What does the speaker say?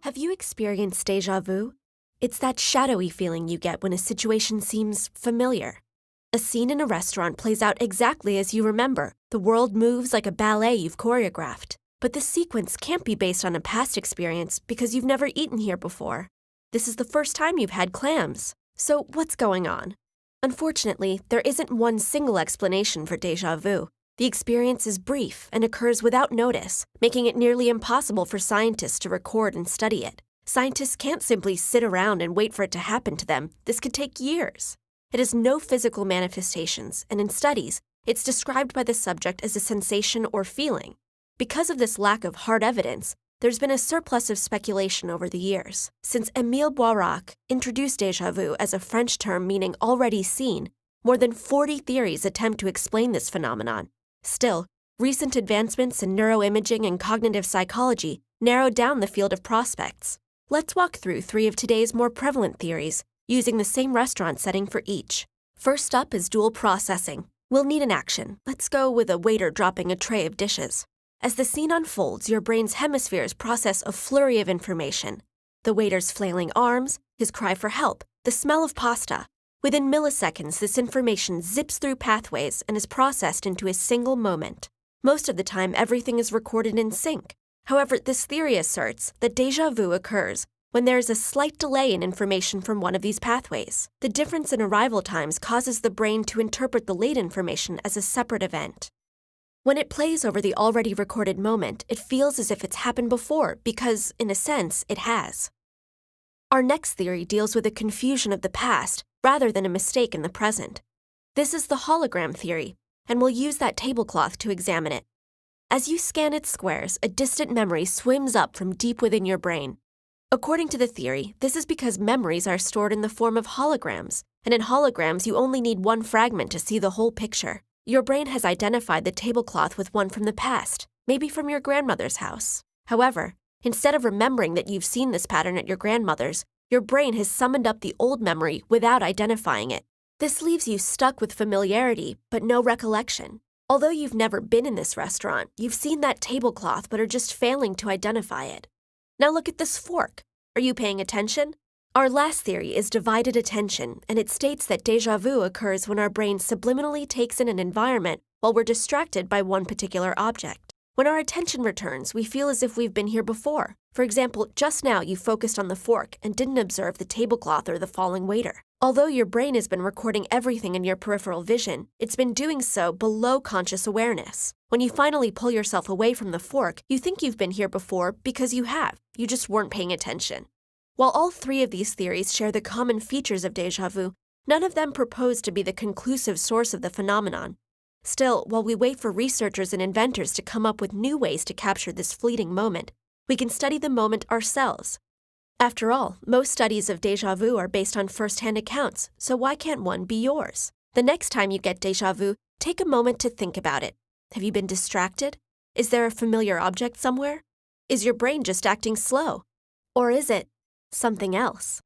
Have you experienced déjà vu? It's that shadowy feeling you get when a situation seems familiar. A scene in a restaurant plays out exactly as you remember. The world moves like a ballet you've choreographed. But the sequence can't be based on a past experience because you've never eaten here before. This is the first time you've had clams. So what's going on? Unfortunately, there isn't one single explanation for déjà vu. The experience is brief and occurs without notice, making it nearly impossible for scientists to record and study it. Scientists can't simply sit around and wait for it to happen to them. This could take years. It has no physical manifestations, and in studies, it's described by the subject as a sensation or feeling. Because of this lack of hard evidence, there's been a surplus of speculation over the years. Since Émile Boirac introduced déjà vu as a French term meaning already seen, more than 40 theories attempt to explain this phenomenon. Still, recent advancements in neuroimaging and cognitive psychology narrowed down the field of prospects. Let's walk through 3 of today's more prevalent theories, using the same restaurant setting for each. First up is dual processing. We'll need an action. Let's go with a waiter dropping a tray of dishes. As the scene unfolds, your brain's hemispheres process a flurry of information. The waiter's flailing arms, his cry for help, the smell of pasta. Within milliseconds, this information zips through pathways and is processed into a single moment. Most of the time, everything is recorded in sync. However, this theory asserts that déjà vu occurs when there is a slight delay in information from one of these pathways. The difference in arrival times causes the brain to interpret the late information as a separate event. When it plays over the already recorded moment, it feels as if it's happened before because, in a sense, it has. Our next theory deals with a confusion of the past rather than a mistake in the present. This is the hologram theory, and we'll use that tablecloth to examine it. As you scan its squares, a distant memory swims up from deep within your brain. According to the theory, this is because memories are stored in the form of holograms, and in holograms you only need one fragment to see the whole picture. Your brain has identified the tablecloth with one from the past, maybe from your grandmother's house. However, instead of remembering that you've seen this pattern at your grandmother's, your brain has summoned up the old memory without identifying it. This leaves you stuck with familiarity, but no recollection. Although you've never been in this restaurant, you've seen that tablecloth but are just failing to identify it. Now look at this fork. Are you paying attention? Our last theory is divided attention, and it states that déjà vu occurs when our brain subliminally takes in an environment while we're distracted by one particular object. When our attention returns, we feel as if we've been here before. For example, just now you focused on the fork and didn't observe the tablecloth or the falling waiter. Although your brain has been recording everything in your peripheral vision, it's been doing so below conscious awareness. When you finally pull yourself away from the fork, you think you've been here before because you have. You just weren't paying attention. While all 3 of these theories share the common features of déjà vu, none of them propose to be the conclusive source of the phenomenon. Still, while we wait for researchers and inventors to come up with new ways to capture this fleeting moment, we can study the moment ourselves. After all, most studies of déjà vu are based on first-hand accounts, so why can't one be yours? The next time you get déjà vu, take a moment to think about it. Have you been distracted? Is there a familiar object somewhere? Is your brain just acting slow? Or is it something else?